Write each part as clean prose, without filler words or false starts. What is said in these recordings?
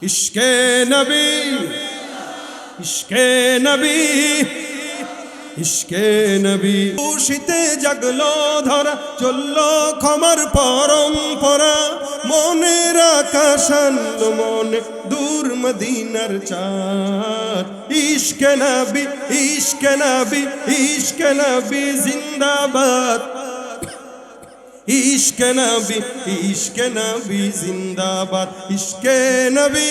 ইশকে নবী, ইশকে নবী, ইশকে নবী। খুশিতে জাগলো ধরা, চললো ক্ষমার পরম্পরা, মনের আকাশ আনলো মনে দূর মদিনার চাঁদ। ইশকে নবী, ইশকে নবী, ইশকে নবী জিন্দাবাদ। ইশকে নবী, ইশকে নবী জিন্দাবাদ। ইশকে নবী,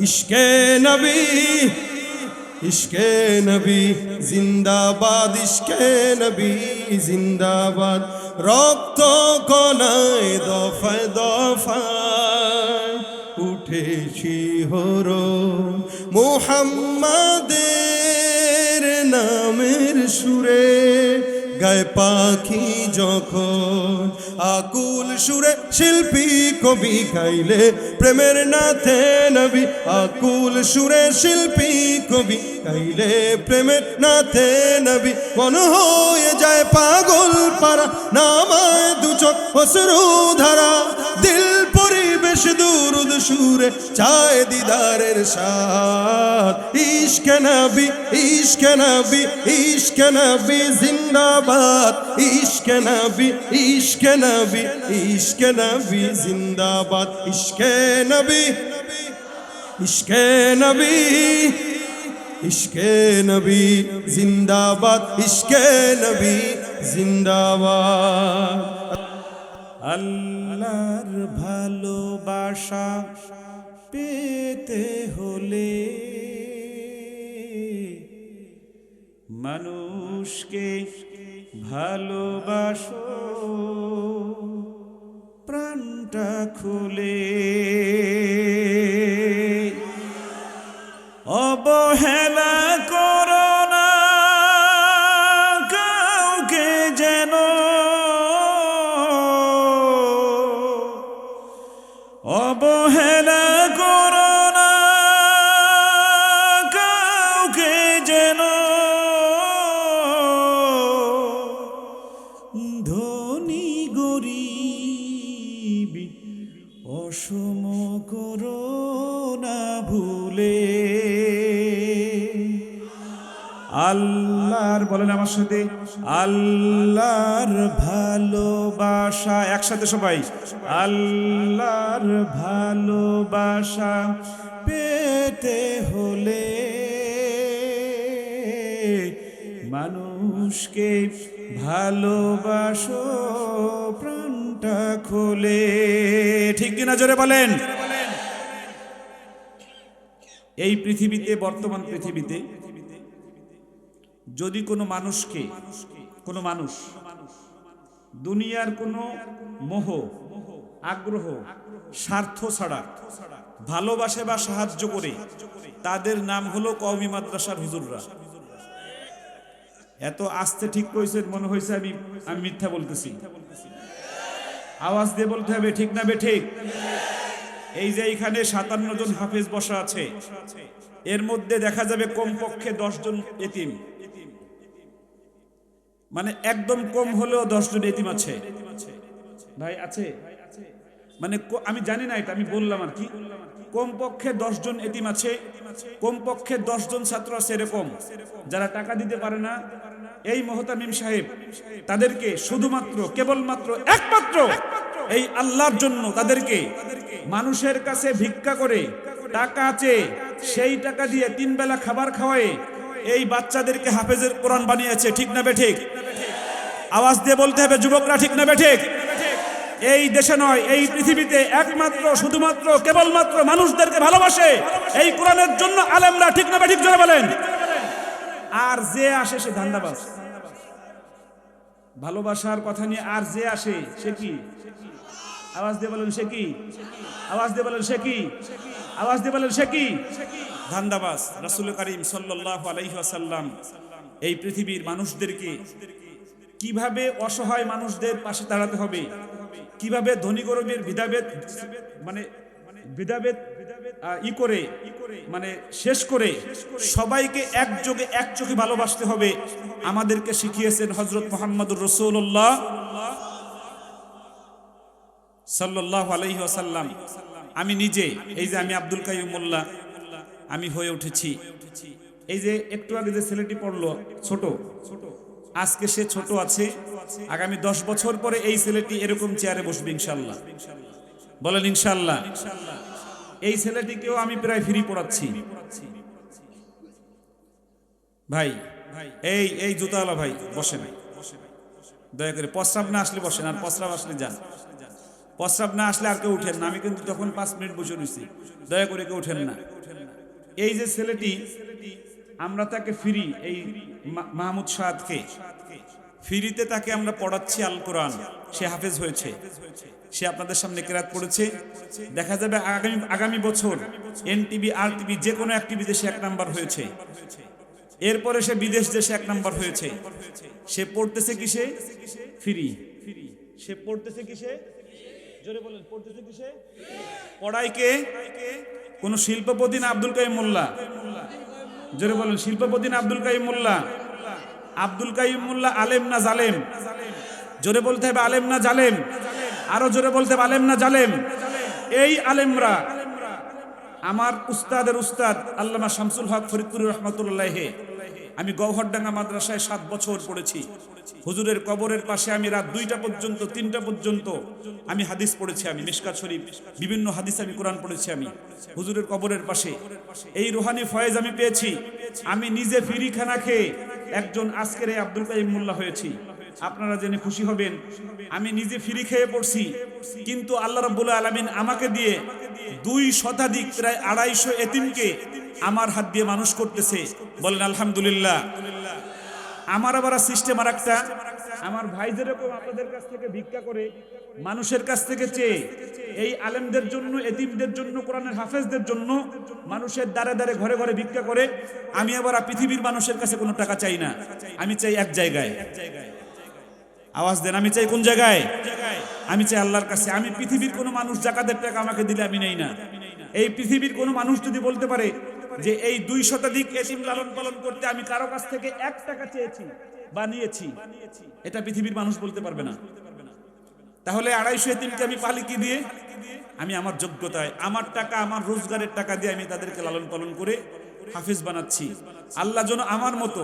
ইশকে নবী, ইশকে নবী জিন্দাবাদ। ইশকে নবী জিন্দাবাদ। রক্ত কণায় দফায় দফায় উঠে শিহরণ, মুহাম্মাদের নামের সুরে গায় পাখি যখন আকুল সুরে শিল্পী কবি গাইলে প্রেমের নাথে নবী। আকুল সুরে শিল্পী কবি গাইলে প্রেমের নাথে নবী। মন হয়ে যায় পাগল পারা, নামায় দু চোখ অশ্রু ধারা, দিল পরিবেশ দুরুদ সুরে চায় দিদারের স্বাদ। ইশকে নবী, ইশকে নবী, ইশকে নবী জিন্দাবাদ। ইশকে নবী, ইশকে নবী, ইশকে নবী জিন্দাবাদ। ইশকে নবী, ইশকে নবী, ইশকে নবী জিন্দাবাদ। ইশকে নবী জিন্দাবাদ। আল্লাহর ভালোবাসা পেতে হলে মানুষকে ভালোবাসো প্রাণটা খুলে। অবহেলা করো না কাউকে যেন, অবহেলা করো না কাউকে যেন, ধনী গরিব অসম করো না ভুলে। আল্লাহর বলেন আমার সাথে, আল্লাহর ভালোবাসা, একসাথে সবাই, আল্লাহর ভালোবাসা পেতে হলে মানুষকে ভালোবাসো প্রাণটা খোলে। ঠিক কিনা জোরে বলেন। এই পৃথিবীতে, বর্তমান পৃথিবীতে যদি কোনো মানুষকে, কোনো মানুষ দুনিয়ার কোনো মোহ আগ্রহ স্বার্থ ছাড়া ভালোবাসে বা সাহায্য করে, তাদের নাম হলো কওমি মাদ্রাসার হুজুররা। এত আস্তে ঠিক কইছেন মনে হয়েছে আমি মিথ্যা বলতেছি। আওয়াজ দিয়ে বলতে হবে ঠিক না বে ঠিক। এই যে এইখানে 57 জন হাফেজ বসা আছে, এর মধ্যে দেখা যাবে কমপক্ষে 10 জন এতিম, মানে একদম কম হলেও 10 জন এতিম আছে। ভাই আছে? মানে আমি জানি না, এটা আমি বললাম আর কি। কমপক্ষে 10 জন এতিম আছে, কমপক্ষে 10 জন ছাত্র আছে এরকম যারা টাকা দিতে পারে না। এই মোহতামিম সাহেব তাদেরকে শুধুমাত্র, কেবলমাত্র, একমাত্র এই আল্লাহর জন্য তাদেরকে মানুষের কাছে ভিক্ষা করে টাকা আছে, সেই টাকা দিয়ে 3 বেলা খাবার খাওয়ায় এই বাচ্চাদেরকে হাফেজের কোরআন বানিয়েছে। ঠিক না বে ঠিক? আওয়াজ দিয়ে বলতে হবে যুবকরা, ঠিক না বে ঠিক? এই দেশে নয়, এই পৃথিবীতে একমাত্র, শুধুমাত্র, কেবলমাত্র মানুষদেরকে ভালোবাসে এই কোরআনের জন্য আলেমরা। ঠিক না বে ঠিক? জোরে বলেন। আর যে আসে সে ধান্দাবাজ। ভালোবাসার কথা নিয়ে আর যে আসে সে কি? আওয়াজ দিয়ে বলেন সে কি? আওয়াজ দিয়ে বলেন সে কি? আওয়াজ দিয়ে বলেন সে কি? ধান্দাবাজ। রাসূল করিম সাল্লাল্লাহু আলাইহি ওয়াসাল্লাম এই পৃথিবীর মানুষদেরকে কিভাবে অসহায় মানুষদের পাশে দাঁড়াতে হবে, কিভাবে ধনী গরিবের ভেদাভেদ, মানে ভেদাভেদ করে, মানে শেষ করে সবাইকে একযোগে এক চোখে ভালোবাসতে হবে, আমাদেরকে শিখিয়েছেন হযরত মুহাম্মদুর রাসূলুল্লাহ সাল্লাল্লাহু আলাইহি ওয়াসাল্লাম। আমি নিজে এই যে আমি আব্দুল কাইয়ুম মোল্লা আমি হয়ে উঠেছি, এই যে একটু আগে যে ছেলেটি পড়লো ছোট, আজকে সে ছোট আছে, আগামী 10 বছর পরে এই ছেলেটি এরকম চেয়ারে বসবে ইনশাল্লাহ। বলেন ইনশাল্লাহ। এই ছেলেটিকেও আমি প্রায় ফ্রি পড়াচ্ছি। ভাই এই এই জুতাওয়ালা ভাই বসেন, দয়া করে প্রস্রাব না আসলে বসেন, আর প্রস্রাব আসলে যান। প্রস্রাব না আসলে আর কেউ উঠেন না, আমি কিন্তু তখন 5 মিনিট বসে রয়েছি, দয়া করে কেউ উঠেন না। এই যে ছেলেটি, আমরা তাকে ফ্রি, এই মাহমুদ সাদকে ফ্রিতে তাকে আমরা পড়াচ্ছি আল কোরআন, সে হাফেজ হয়েছে, সে আপনাদের সামনে কেরাত পড়েছে। দেখা যাবে আগামী বছর এনটিভি আরটিভি যে কোনো এক টিভিতে সে 1 নাম্বার হয়েছে, এরপরে সে বিদেশ দেশে 1 নাম্বার হয়েছে। সে পড়তেছে কিসে? ফ্রি। সে পড়তেছে কিসে? জোরে বলেন, পড়তেছে কিসে? পড়ায় কে? কোন শিল্পপতি না আব্দুল কাইয়ুম মোল্লা? জোরে বলেন, শিল্পপতি না আব্দুল কাইয়ুম মোল্লা? আব্দুল কাইয়ুম মোল্লা আলেম না জালেম? জোরে বলতে হবে আলেম না জালেম? আরো জোরে বলতে হবে আলেম না জালেম? এই আলেমরা, আমার উস্তাদের উস্তাদ আল্লামা শামসুল হক ফরিদপুরি রহমাতুল্লাহ, আমি গওহরডাঙ্গা মাদ্রাসায় 7 বছর পড়েছি। হুজুরের কবরের পাশে আমি রাত 2টা পর্যন্ত 3টা পর্যন্ত আমি হাদিস পড়েছি, আমি মিশকাত শরীফ বিভিন্ন হাদিস, আমি কোরআন পড়েছি আমি হুজুরের কবরের পাশে। এই রুহানি ফয়েজ আমি পেয়েছি। আমি নিজে ফ্রি খানা খেয়ে একজন আজকের এই আব্দুল কাইয়ুম মোল্লা হয়েছি। আপনারা জেনে খুশি হবেন, আমি নিজে ফ্রি খেয়ে পড়ছি, কিন্তু আল্লাহ রাব্বুল আলামিন আমাকে দিয়ে 2 শতাধিক প্রায় 250 এতিমকে আমার হাত দিয়ে মানুষ করতেছে। বলেন আলহামদুলিল্লাহ। আমার আবার সিস্টেম আর একটা, আমার ভাই যেরকম আপনাদের কাছ থেকে ভিক্ষা করে, মানুষের কাছ থেকে চেয়ে, এই আলেমদের জন্য, এতিমদের জন্য, কোরআনের হাফেজদের জন্য মানুষের দ্বারে দ্বারে ঘরে ঘরে ভিক্ষা করে, আমি আবার পৃথিবীর মানুষের কাছে কোনো টাকা চাই না, আমি চাই এক জায়গায়। আওয়াজ দেন, আমি চাই কোন জায়গায়? আমি চাই আল্লাহর কাছে। আমি পৃথিবীর কোনো মানুষ জাকাতের টাকা আমাকে দিলে আমি নেই না। এই পৃথিবীর কোনো মানুষ যদি বলতে পারে যে এই 2 শতাধিক এতিম লালন পালন করতে আমি কারো কাছ থেকে 1 টাকা চেয়েছি বা নিয়েছি, এটা পৃথিবীর মানুষ বলতে পারবে না। তাহলে 250 এতিমকে আমি পালি কি দিয়ে? আমি আমার যোগ্যতায়, আমার টাকা, আমার রোজগারের টাকা দিয়ে আমি তাদেরকে লালন পালন করে হাফেজ বানাচ্ছি। আল্লাহ যেন আমার মতো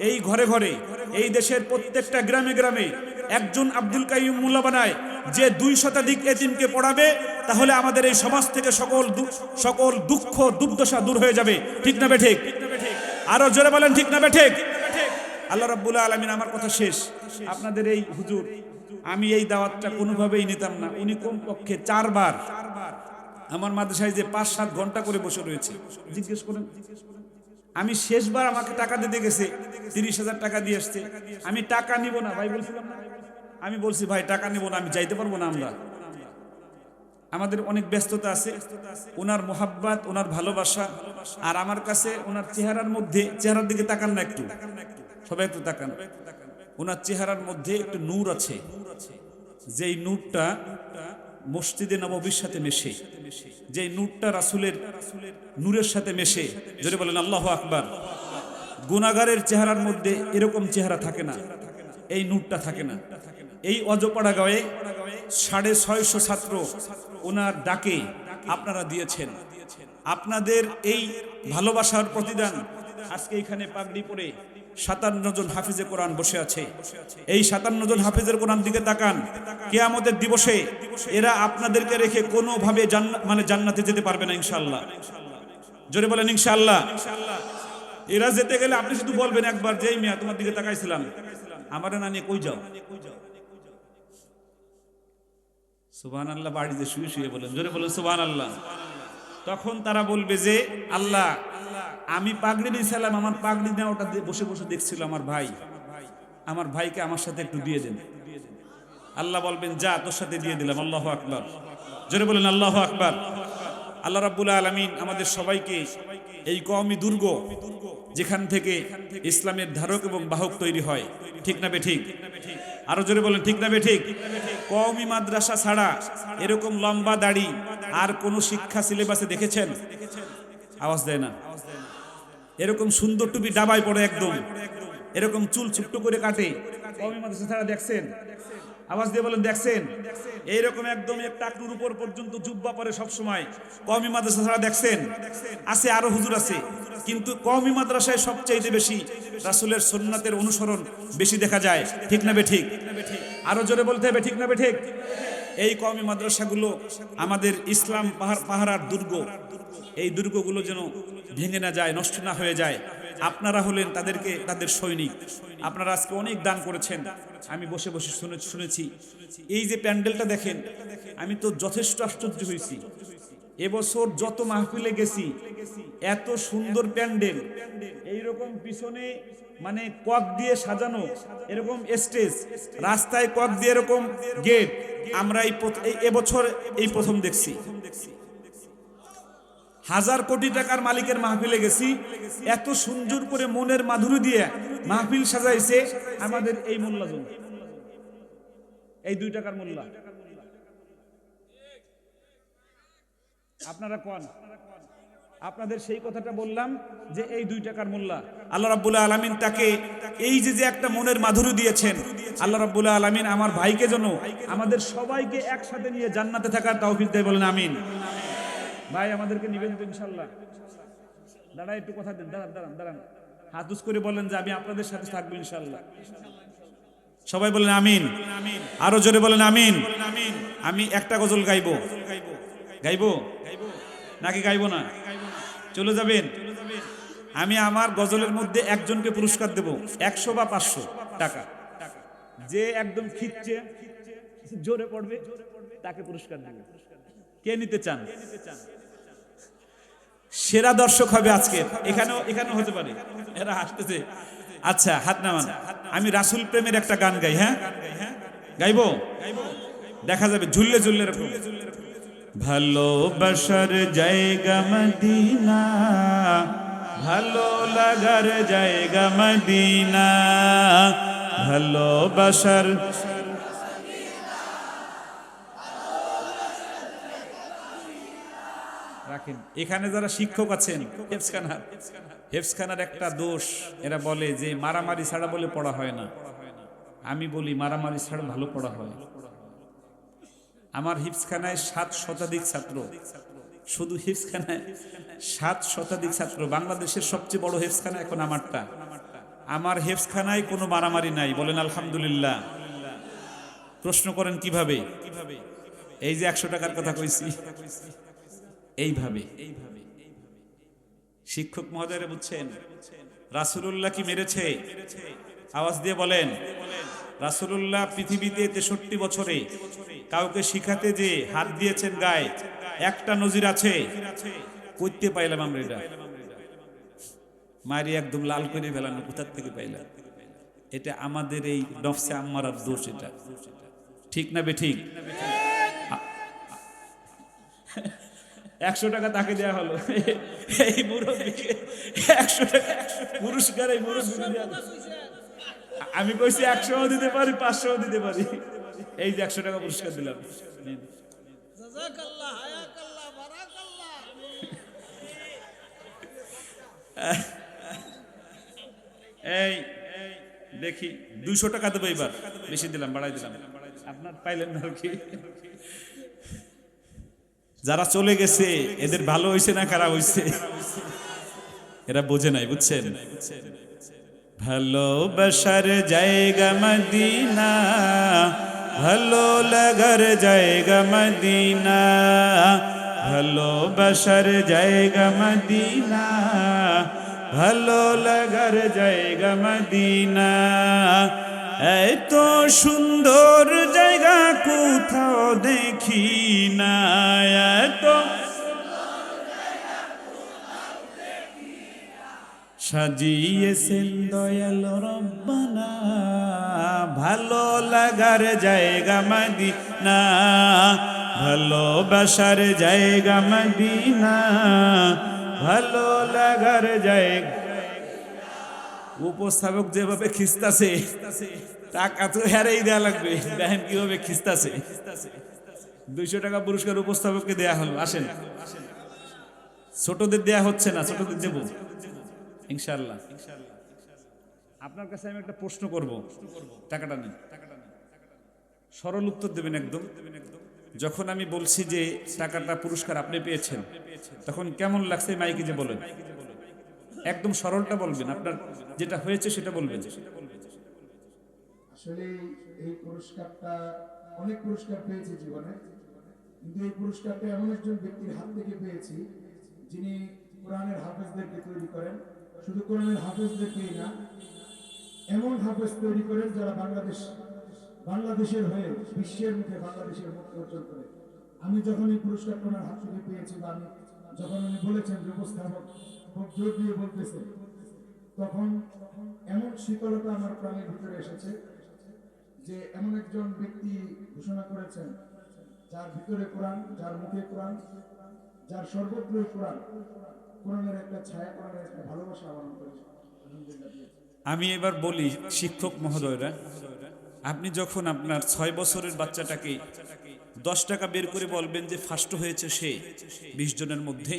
এই ঘরে ঘরে, এই দেশের প্রত্যেকটা গ্রামে গ্রামে একজন আব্দুল কাইয়ুম মোল্লা বানায়, যে 2 শতাধিক এতিমকে পড়াবে, তাহলে আমাদের এই সমাজ থেকে সকল দুঃখ দুর্দশা দূর হয়ে যাবে। ঠিক না বেঠিক? আরো জোরে বলেন ঠিক না বেঠিক? আল্লাহ রাব্বুল আলামিন, আমার কথা শেষ। আপনাদের এই হুজুর, আমি এই দাওয়াতটা কোনোভাবেই নিতাম না। উনি কমপক্ষে 4 বার আমার মাদ্রাসায় যে 5-7 ঘন্টা করে বসে রয়েছে, জিজ্ঞেস করেন। আমি শেষবার আমাকে টাকা দিতে গেছে, 30,000 টাকা দিয়ে আসছে। আমি টাকা নিব না ভাই বলছিলাম না, আমি বলছি ভাই টাকা নিব না, আমি যাইতে পারবো না, আমাদের অনেক ব্যস্ততা আছে। ওনার মোহাব্বত, ওনার ভালোবাসা, আর আমার কাছে ওনার চেহারার মধ্যে, চেহারার দিকে তাকান না একটু, সবাই একটু তাকান। ওনার চেহারার মধ্যে একটু নূর আছে, যেই নূরটা মসজিদে নববীর সাথে মেশে, যেই নূরটা রাসূলের নূরের সাথে মেশে। যদি বলেন আল্লাহু আকবার। গুনাহগারের চেহারার মধ্যে এরকম চেহারা থাকে না, এই নূরটা থাকে না। এই অজপাড়া গাঁয়ে 650 ছাত্র ওনার ডাকে আপনারা দিয়েছেন। আপনাদের এই ভালোবাসার প্রতিদান আজকে এখানে পাগড়ি পরে 57 জন হাফেজে কোরআন বসে আছে। এই 57 জন হাফেজের কোরআন দিকে তাকান। কিয়ামতের দিবসে এরা আপনাদেরকে রেখে কোনোভাবে জান্নাতে যেতে পারবে না ইনশাআল্লাহ। জোরে বলেন ইনশাআল্লাহ। এরা যেতে গেলে আপনি শুধু বলবেন একবার, যেই মিয়া তোমার দিকে তাকাইছিলাম, আমারে না নিয়ে কই যাও? সুবহানাল্লাহ। বাড়িতে শুয়ে শুয়ে বলেন, জোরে বলেন সুবহানাল্লাহ। তখন তারা বলবে যে আল্লাহ, আমি পাগড়ি নিয়েছিলাম, আমার পাগড়ি না ওটা বসে বসে দেখছিল আমার ভাই, আমার ভাইকে আমার সাথে একটু দিয়ে দেন। আল্লাহ বলবেন যা, তোর সাথে দিয়ে দিলাম। আল্লাহু আকবার। জোরে বলেন আল্লাহু আকবার। আল্লাহ রাব্বুল আলামিন আমাদের সবাইকে এই কওমি দুর্গ, যেখান থেকে ইসলামের ধারক এবং বাহক তৈরি হয়, ঠিক না বেঠিক? আরো জোরে বলেন ঠিক না বেঠিক? কওমি মাদ্রাসা ছাড়া এরকম লম্বা দাড়ি আর কোন শিক্ষা সিলেবাসে দেখেছেন? আওয়াজ দেয় না। এরকম সুন্দর টুপি ডাবায় পড়ে একদম, এরকম চুল ছোট্ট করে কাটে, কওমি মাদ্রাসা ছাড়া দেখছেন? আওয়াজ দিয়ে বলেন দেখছেন? এইরকম একদম এক টাকনুর উপর পর্যন্ত জুব্বা পরে সব সময় কওমি মাদ্রাসা ছাড়া দেখছেন? আছে, আরো হুজুর আছে, কিন্তু কওমি মাদ্রাসায় সবচাইতে বেশি রাসূলের সুন্নাতের অনুসরণ বেশি দেখা যায়। ঠিক না বেঠিক? আরো জোরে বলতে হবে, ঠিক না বেঠিক? এই কওমি মাদ্রাসাগুলো আমাদের ইসলাম পাহারার দুর্গ। এই দুর্গগুলো যেন ভেঙে না যায়, নষ্ট না হয়ে যায়। আপনারা হলেন তাদের সৈনিক। আপনারা আজকে অনেক দান করেছেন, আমি বসে বসে শুনেছি। এই যে প্যান্ডেলটা দেখেন, আমি তো যথেষ্ট আশ্চর্য হয়েছি। এবছর যত মাহফিলে গেছি, এত সুন্দর প্যান্ডেল, এইরকম পিছনে মানে কক দিয়ে সাজানো এরকম স্টেজ, রাস্তায় কক দিয়ে এরকম গেট, আমরা এবছর এই প্রথম দেখছি। 1000 কোটি টাকার মালিকের মাহফিলে গেছি, এত সুন্দর করে মনের মাধুরী দিয়ে মাহফিল সাজাইছে আমাদের এই মোল্লাজন, এই 2 টাকার মোল্লা। আপনারা কোন, আপনাদের সেই কথাটা বললাম যে এই 2 টাকার মোল্লা, আল্লাহ রাব্বুল আলামিন তাকে এই যে একটা মনের মাধুরী দিয়েছেন, আল্লাহ রাব্বুল আলামিন আমার ভাইকে যেন আমাদের সবাইকে একসাথে নিয়ে জান্নাতে থাকার তৌফিক দেয়, বলেন আমিন। ভাই আমাদেরকে নিবেন তো ইনশাআল্লাহ? দাঁড়া, একটু কথা দেন, দাঁড়ান, হাত উঁচু করে বলেন যে আমি আপনাদের সাথে থাকবো ইনশাআল্লাহ। সবাই বলেন আমিন, আরো জোরে বলেন আমিন। আমি একটা গজল গাইবো নাকি গাইবো না? চলে যাবেন? আমি আমার গজলের মধ্যে একজনকে পুরস্কার দেব 100 বা 500 টাকা। যে একদম খিচ্ছে জোরে পড়বে তাকে পুরস্কার দেব। কে নিতে চান? সেরা দর্শক হবে আজকে, এখানেও হতে পারে, এরা হাসতেছে। আচ্ছা হাত নামান। আমি রাসূল প্রেমের একটা গান গাই। হ্যাঁ গাইবো, দেখা যাবে ঝুললে এরকম। ভালোবাসার জায়গা মদিনা, ভালো লাগার জায়গা মদিনা, ভালোবাসার রাখেন। এখানে যারা শিক্ষক আছেন, হেফজখানার একটা দোষ, এরা বলে যে মারামারি ছাড়া বলে পড়া হয় না। আমি বলি মারামারি ছাড়া ভালো পড়া হয়। আমার হিফজখানায় 7 শতাধিক ছাত্র, শুধু হিফজখানায় 7 শতাধিক ছাত্র। বাংলাদেশের সবচেয়ে বড় হেফজখানা এখন আমারটা। আমার হেফজখানায় কোনো মারামারি নাই, বলেন আলহামদুলিল্লাহ। প্রশ্ন করেন কিভাবে? এই যে 100 টাকার কথা কইছি, এইভাবে। শিক্ষক মহোদয়রা বুঝছেন? রাসূলুল্লাহ কি মেরেছে? আওয়াজ দিয়ে বলেন। রাসূলুল্লাহ পৃথিবীতে 63 বছরে কাউকে শিখাতে যে হাত দিয়েছেন গায়ে, একটা নজির আছে? কইতে পাইলাম আমরা এটা? মারি একদম লাল করে ফেলানো, কোথা থেকে পাইলাম? এটা আমাদের এই নফসে আম্মারার দোষ। এটা ঠিক না বেঠিক? 100 টাকা তাকে দেয়া হলো, এই মুরব্বীকে 100 টাকা পুরস্কার এই মুরব্বীকে দেয়া হলো। আমি কইছি 100ও দিতে পারি, 500ও দিতে পারি। এই যে 100 টাকা পুরস্কার দিলাম। জাযাকাল্লাহ, হায়াকাল্লাহ, বারাকাল্লাহ। এই দেখি 200 টাকা দেবো এবার, বেশি দিলাম, বাড়াই দিলাম। আপনার পাইলেন না কি? যারা চলে গেছে এদের ভালো হয়েছে না খারাপ হয়েছে এরা বোঝে নাই, বুঝছেন? ভালোবাসার জায়গা মদিনা, ভালো লাগার জায়গা মদিনা, ভালোবাসার জায়গা মদিনা, ভালো লাগার জায়গা মদিনা। এত সুন্দর জায়গা কোথাও দেখি না, এত সাজিয়েছেন দয়াল রব্বানা, ভালো লাগার জায়গা মদিনা, ভালোবাসার জায়গা মদিনা, ভালো লাগার জায়গা। উপস্থাপক যেভাবে খিস্তাছে টাকা তো হেরেই দেয়া লাগবে, দেখেন কিভাবে খিস্তাছে। 200 টাকা পুরস্কার উপস্থাপককে দেয়া হলো। আসেন, ছোটদের দেয়া হচ্ছে না, ছোটদের দেব ইনশাআল্লাহ। আপনার কাছে আমি একটা প্রশ্ন করব, টাকাটা নেন। সরল উত্তর দেবেন একদম। যখন আমি বলছি যে টাকাটা পুরস্কার আপনি পেয়েছেন, তখন কেমন লাগছে মাইকে যে বলেন, একদম সরলটা বলবেন, আপনার যেটা হয়েছে সেটা বলবেন। আসলে এই পুরস্কারটা, অনেক পুরস্কার পেয়েছি জীবনে, কিন্তু এই পুরস্কারটা এমন একজন ব্যক্তির হাত থেকে পেয়েছি যিনি কোরআনের হাফেজদেরকে তৈরি করেন। শুধু কোরআনের হাফেজদেরকেই না, এমন হাফেজ তৈরি করেন যারা বাংলাদেশের হয়ে বিশ্বের মুখে বাংলাদেশের মুখ উজ্জ্বল করে। আমি যখন এই পুরস্কারটা ওনার হাত থেকে পেয়েছি, বা আমি যখন উনি বলেছেন যে উপস্থাপক খুব জোর দিয়ে বলতেছে, তখন এমন শীতলতা আমার প্রাণের ভিতরে এসেছে যে এমন একজন ব্যক্তি ঘোষণা করেছেন যার ভিতরে কোরআন, যার মুখে কোরআন, যার সর্বত্রই কোরআন, কোরআনের একটা ছায়া, কোরআনের একটা ভালোবাসা আমার অন্তরে আলহামদুলিল্লাহ। আমি এবার বলি, শিক্ষক মহোদয়রা, আপনি যখন আপনার 6 বছরের বাচ্চাটাকে 10 টাকা বের করে বলবেন যে ফার্স্ট হয়েছে সে 20 জনের মধ্যে,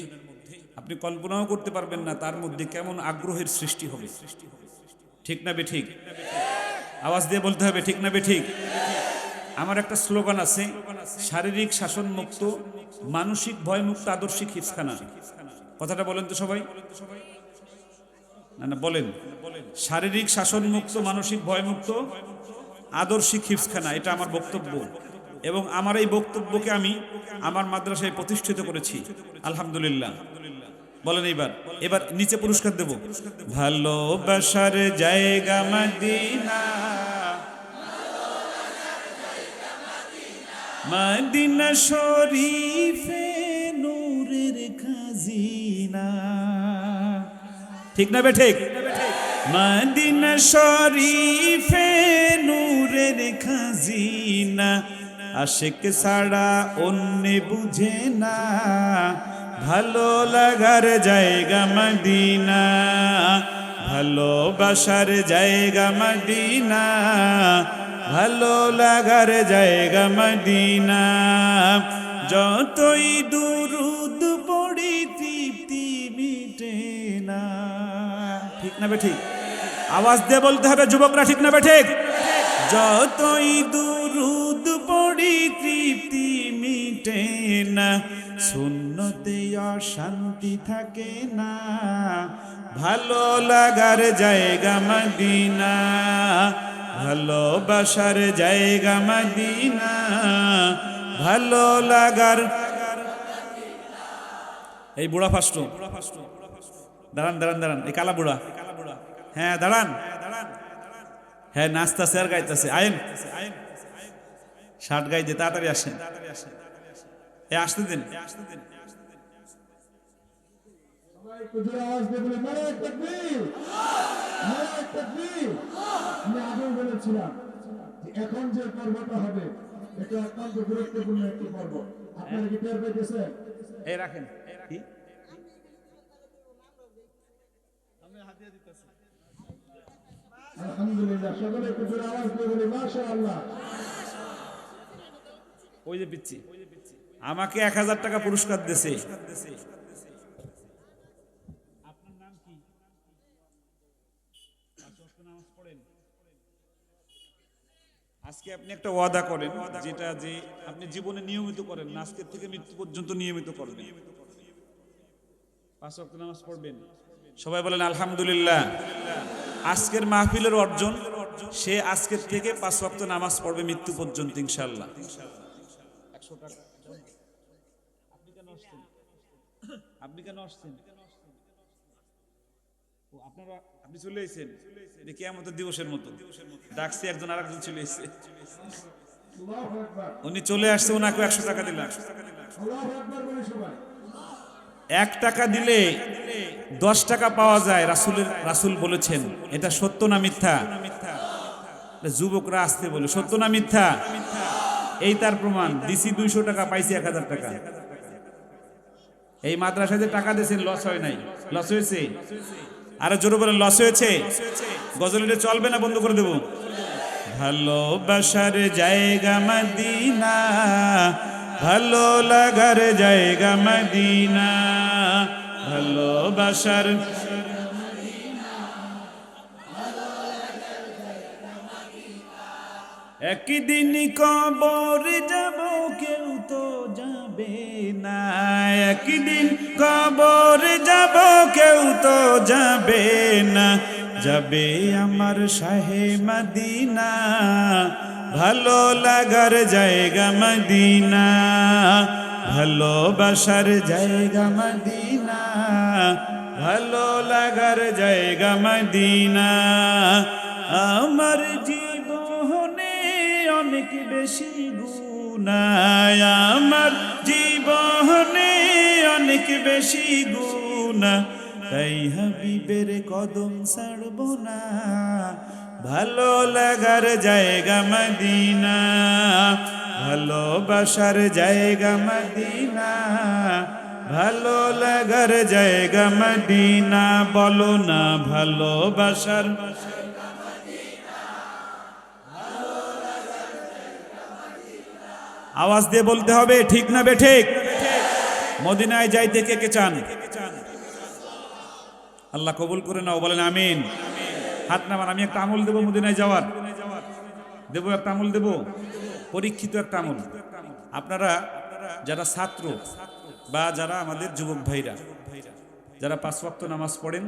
আপনি কল্পনাও করতে পারবেন না তার মধ্যে কেমন আগ্রহের সৃষ্টি হবে। ঠিক না বে ঠিক? আওয়াজ দিয়ে বলতে হবে, ঠিক না বে ঠিক? আমার একটা স্লোগান আছে, শারীরিক শাসন মুক্ত, মানসিক ভয় মুক্ত, আদর্শিক হিফখানা। কথাটা বলেন তো সবাই। না না বলেন, শারীরিক শাসন মুক্ত, মানসিক ভয় মুক্ত, আদর্শিক হিফখানা, এটা আমার বক্তব্য। এবং আমার এই বক্তব্যকে আমি আমার মাদ্রাসায় প্রতিষ্ঠিত করেছি আলহামদুলিল্লাহ। বলেন এবার নিচে পুরস্কার দেব। ভালোবাসার জায়গা মদিনা, মদিনা শরীফে নূরের খাজিনা। ঠিক না বে ঠিক? মদিনা শরীফে নূরের খাজিনা, আশিক ছাড়া অন্য বুঝে না, ভালো লাগার জায়গা মদিনা, ভালোবাসার জায়গা মদিনা, ভালো লাগার জায়গা মদিনা। যতই দুরুদ পড়ি তৃপ্তি মিটে না। ঠিক না বে ঠিক? আওয়াজ দিয়ে বলতে হবে যুবকরা, ঠিক না বে ঠিক? যতই দুরুদ পড়ি তৃপ্তি মিটে না, সুন্নতে অশান্তি থাকে না, ভালো লাগার জায়গা মদিনা, ভালোবাসার জায়গা মদিনা, ভালো লাগার। এই বুড়া ফাস্ট, দাঁড়ান দাঁড়ান দাঁড়ান, এই কালা বুড়া, হ্যাঁ দাঁড়ান, হ্যাঁ নাচতেছে আর গাইতেছে, আইন শার্ট গাইতে তাড়াতাড়ি আসেন, এ আসতে দিন। আমি আগেও বলেছিলাম যে এখন যে পর্বটা হবে এটা অত্যন্ত গুরুত্বপূর্ণ একটি পর্ব। আপনারা কি টের পেয়েছেন? এই রাখেন কি আলহামদুলিল্লাহ, সকলে একটু জোরে আওয়াজ দিয়ে বলি মাশাআল্লাহ। ওই যে পিচ্ছি আমাকে 1000 টাকা পুরস্কার দিয়েছে। আপনার নাম কি? আজকে আপনি একটা ওয়াদা করেন, যেটা যে আপনি জীবনে নিয়মিত করেন না, আজকের থেকে মৃত্যু পর্যন্ত নিয়মিত করবেন। 5 ওয়াক্ত নামাজ পড়বেন। সবাই বলেন আলহামদুলিল্লাহ। আজকের মাহফিলের অর্জন, সে আজকের থেকে 5 ওয়াক্ত নামাজ পড়বে মৃত্যু পর্যন্ত ইনশাআল্লাহ। 100 টাকা। আপনি কেন আসছেন? আপনি কেন আসছেন? ও আপনারা, আপনি চলে এসেছেন যে কিয়ামতের দিবসের মতো ডাকছি, একজন আরেকজন চলে এসেছে। আল্লাহু আকবার, উনি চলে আসছে, ওনাকে 100 টাকা দিলাম। আল্লাহু আকবার বলি সবাই। 1 টাকা দিলে 10 টাকা পাওয়া যায়, রাসূল বলেছেন। এটা সত্য না মিথ্যা? যুবকরা আসতে বলে সত্য না মিথ্যা? এই তার প্রমাণ। দিছি 200 টাকা, পাইছি 1000 টাকা। এই মাদ্রাসায় যে টাকা দিয়েছেন লস হয় নাই? লস হয়েছে? আরে জোরে বলেন লস হয়েছে? গজলটা চলবে না, বন্ধ করে দেব। ভালোবাসার জায়গা মদিনা, ভালো লাগার জায়গা মদিনা, ভালোবাসার। একদিন কবর যাব কেউ তো যাবে না, একদিন কবর যাব কেউ তো যাবে না, যাবে আমার শাহে মদিনা, ভালো লাগার জায়গা মদিনা, ভালোবাসার জায়গা মদিনা, ভালো লাগার জায়গা মদিনা। আমার জীবনে অনেক বেশি গুনাহ, আমার জীবনে অনেক বেশি গুনাহ, তাই হাবিবের কদম ছাড়ব না, ভালো লাগার জায়গা মদিনা, ভালোবাসার জায়গা মদিনা, ভালো লাগার জায়গা মদিনা। বলো না ভালোবাসার, আওয়াজ দিয়ে বলতে হবে, ঠিক না বেঠিক? মদিনায় যাইতে কে কে চান? আল্লাহ কবুল করে নাও, বলেন আমিন। হাত নামান। আমি একটা আমল দেবো মদিনায় যাওয়ার, দেবো একটা আমল দেবো, পরীক্ষিত একটা আমল। আপনারা যারা ছাত্র বা যারা আমাদের যুবক ভাইরা, যারা 5 ওয়াক্ত নামাজ পড়েন,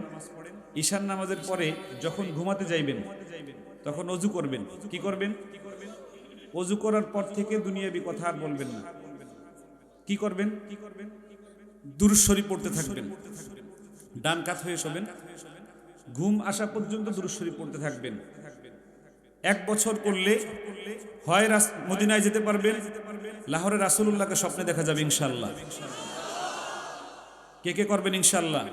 ঈশান নামাজের পরে যখন ঘুমাতে যাইবেন তখন অজু করবেন। কি করবেন? অজু করার পর থেকে দুনিয়াবি কথা আর বলবেন না। কি করবেন? দুরূদ শরীফ পড়তে থাকবেন, ডান কাত হয়ে শোবেন, ঘুম আসা পর্যন্ত দুরূদ শরীফ পড়তে থাকবেন। 1 বছর করলে হয় মদিনায় যেতে পারবেন, লাহোরে রাসূলুল্লাহকে স্বপ্নে দেখা যাবে ইনশাআল্লাহ। কে কে করবেন ইনশাআল্লাহ?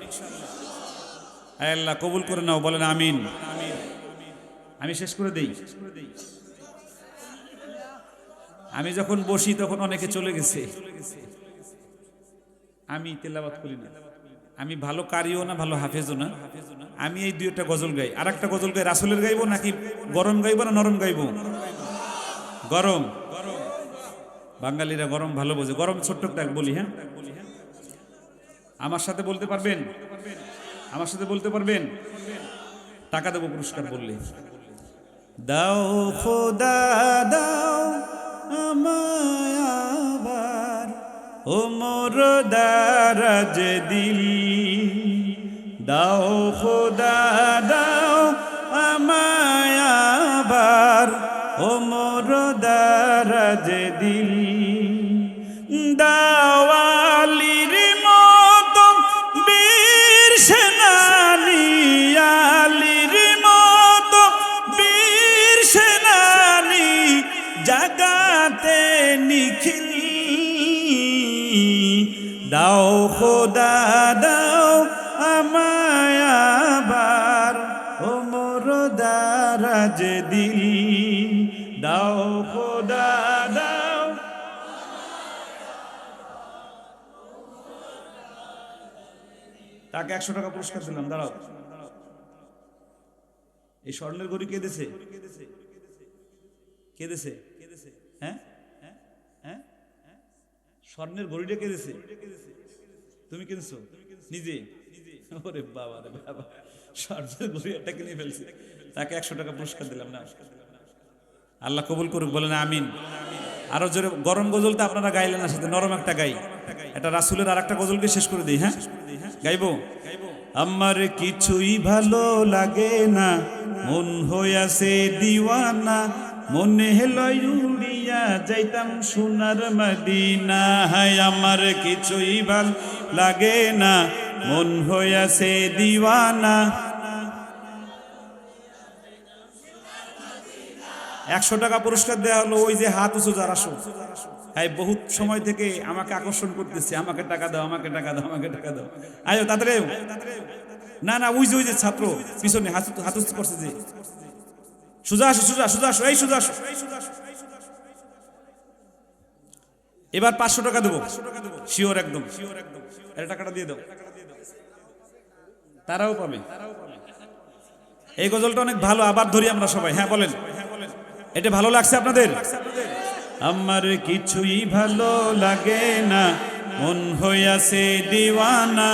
আয় আল্লাহ কবুল করে নাও, বলেন আমিন। আমি শেষ করে দেই। আমি যখন বসি তখন অনেকে চলে গেছে। আমি তেলাওয়াত করি না, আমি ভালো কারিও না, ভালো হাফেজও না। আমি এই 2টা গজল গাই। আর একটা গজল গাই রাসূলের গাইবো নাকি গরম গাইবো না নরম গাইবো? গরম। বাঙালিরা গরম ভালো বোঝে। গরম ছোট্ট একটা বলি, হ্যাঁ? আমার সাথে বলতে পারবেন? আমার সাথে বলতে পারবেন? টাকা দেবো পুরস্কার বললে। দাও খোদা দাও আমায় আবার ও মোর দারাজ দিল, দাও খোদা দাও আমায় আবার ও মোর দারাজ দিল, দাওয়ালির মতো বীর সেনানি, আলির মতো বীর সেনানি, জাগাতে নিখিল, দাও খোদা দাও আমায় আবার ও মোর দারাজ দিল, দাও খোদা দাও। তাকে 100 টাকা পুরস্কার দিলাম। দাঁড়াও, এই স্বর্ণের ঘড়ি কে দিছে? কে দিছে? হ্যাঁ হ্যাঁ, স্বর্ণের ঘড়িটা কে দিছে? তুমি কিনছো নিজে? ওরে বাবা রে বাবা, স্বর্ণের ঘড়ি একটা কিনে ফেলছে, তাকে 100 টাকা পুরস্কার দিলাম। না, আল্লাহ কবুল করুক, বলেন আমিন। আরো জোরে গরম গজল তো আপনারা গাইলেন না, সাথে নরম একটা গাই। এটা রাসূলের আর একটা গজলকে শেষ করে দিই। হ্যাঁ, গাইবো? আমার কিছুই ভালো লাগে না, মন হইয়াছে দিওয়ানা, মনে লয় উড়িয়া যাইতাম সোনার মদিনা। হায় আমার কিছুই ভাল লাগে না, মন হইয়াছে দিওয়ানা। 100 টাকা পুরস্কার দেওয়া হলো। ওই যে হাত উঁচু যারা, হ্যাঁ, বহুত সময় থেকে আমাকে আকর্ষণ করতেছে, আমাকে টাকা দাও, আমাকে টাকা দাও, আমাকে টাকা দাও। আয়ো তাড়াতাড়ি। না না, ওই যে ছাত্র পিছনে হাত উঁচু করছে, যে সোজা আসো, সোজা সোজা আসো, এই সোজা আসো। এবার 500 টাকা দেবো, শিওর একদম। এর টাকাটা দিয়ে দাও, তারাও পাবে। এই গজলটা অনেক ভালো, আবার ধরি আমরা সবাই। হ্যাঁ বলেন, এটা ভালো লাগছে আপনাদের? আমার কিছুই ভালো লাগে না, মন হইয়াছে দিওয়ানা,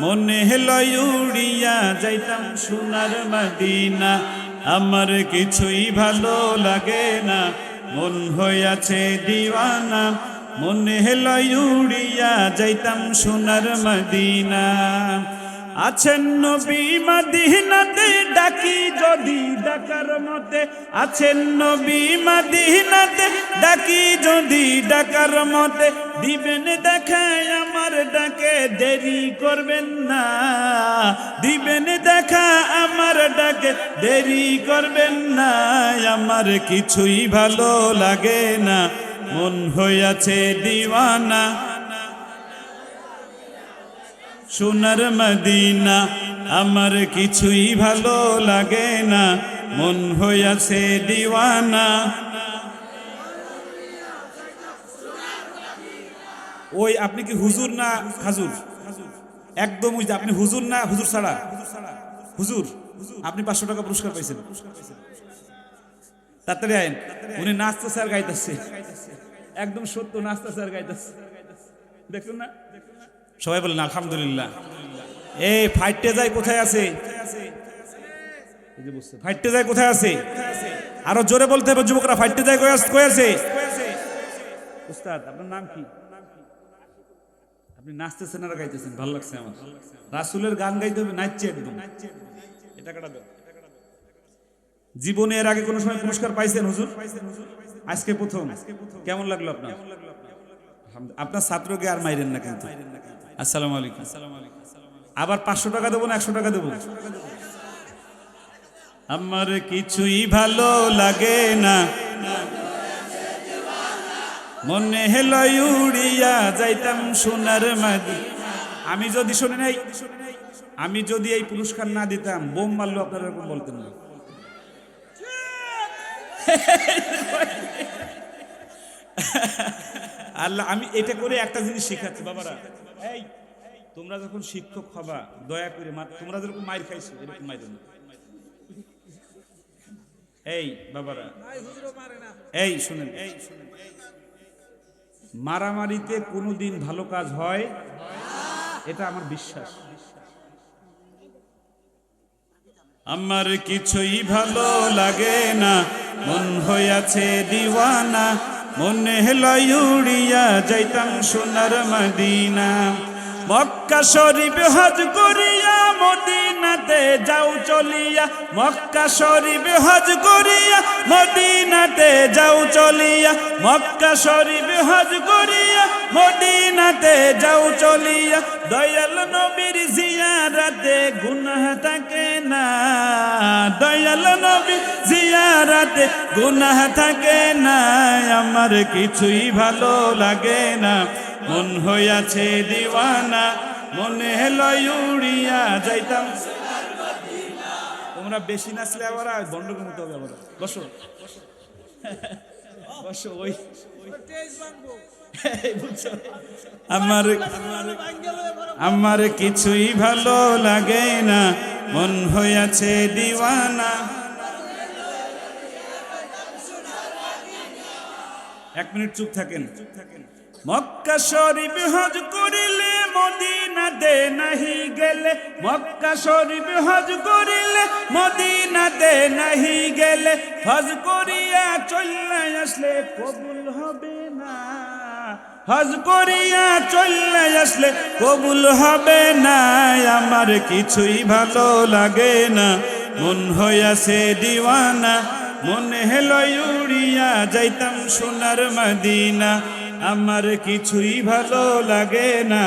মনে লয় উড়িয়া যাইতাম সোনার মদিনা। আমার কিছুই ভালো লাগে না, মন হইয়াছে দিওয়ানা, মনে হেলয় উড়িয়া যাইতাম সোনার মদিনা। আছেন নবী মদিনাতে, ডাকি যদি ডাকার মতে, আছেন নবী মদিনাতে, ডাকি যদি ডাকার মতে, দিবেন দেখায় আমার ডাকে, দেরি করবেন না, দিবেন দেখা আমার ডাকে, দেরি করবেন না। আমার কিছুই ভালো লাগে না, মন হইয়াছে দিওয়ানা, সোনার মদিনা। আমার কিছুই ভালো লাগে না, মন হইয়াছে দিওয়ানা। ওই আপনি কি হুজুর না খাজুর? একদম ওই যে আপনি হুজুর না হুজুর ছাড়া? হুজুর, আপনি 500 টাকা পুরস্কার পাইছেন। তাড়াতাড়ি আইন, উনি নাচতেছে আর গাইতেছে, একদম সত্য নাচতেছে আর গাইতেছে, দেখলেন না? সবাই বলেন আলহামদুলিল্লাহ। এই ফাইটে যায় কোথায় আছে? ফাইটে যায় কোথায় আছে? আরো জোরে বলতে হবে যুবকরা, ফাইটে যায় কই আছে? উস্তাদ আপনার নাম কি? আপনি নাচতেছেন আর গাইতেছেন, ভালো লাগছে আমার। রাসূলের গান গাইতে হবে, নাচছে একদম। এটা কাটা দাও। জীবনে এর আগে কোনো সময় পুরস্কার পাইছেন হুজুর? আজকে প্রথম। কেমন লাগলো আপনার? আপনার ছাত্রকে আর মাইরেন না কিন্তু। আসসালামু আলাইকুম। আবার 500 টাকা দেবো না 100 টাকা দেবো? আমার কিছুই ভালো লাগে না, মনে হেলয় উড়িয়া যাইতাম সোনার মদিনা। আমি যদি শুনে নাই, আমি যদি এই পুরস্কার না দিতাম, বোম মারলো আপনারা এরকম বলতেন না। আল্লাহ, আমি এটা করে একটা জিনিস শিখাচ্ছি বাবারা। এই তোমরা যখন শিক্ষক হবা, দয়া করে তোমরা যেরকম মাইর খাইছো এরকম মাইর না। এই বাবারা, এই শুনেন, মারামারিতে কোনোদিন ভালো কাজ হয়, এটা আমার বিশ্বাস। আমার কিছুই ভালো লাগে না, মন হইয়াছে দিওয়ানা, মনে হেলয় উড়িয়া যাইতাম সোনার মদিনা। মক্কা শরীফ হজ করিয়া মদিনাতে যাও চলিয়া, মক্কা শরীফ হজ করিয়া মদিনাতে যাও চলিয়া, মক্কা শরীফ হজ করিয়া মদিনাতে যাও চলিয়া। দয়াল নবীর জিয়ারতে গুনাহ থাকে না, দয়াল নবীর জিয়ারতে গুনাহ থাকে না। আমার কিছুই ভালো লাগে না, মন হইয়াছে দিওয়ানা, মনে হেলয় উড়িয়া যাইতাম। তোমরা বেশি নাচলে আবার বন্ধ করতে হবে। আবার বসো বসো, ওই আমার কিছুই ভালো লাগে না, মন হইয়াছে দিওয়ানা। 1 মিনিট চুপ থাকেন। মক্কা শরীফ হজ করিলে মদিনাতে নাহি গেলে, মক্কা শরীফ হজ করিলে মদিনাতে নাহি গেলে, হজ করিয়া চলে আসলে কবুল হবে না, হজ করিয়া চলে আসলে কবুল হবে না। আমার কিছুই ভালো লাগে না, মন হইয়াছে দিওয়ানা, মনে হেলয় উড়িয়া যাইতাম সোনার মদিনা। আমার কিছুই ভালো লাগে না।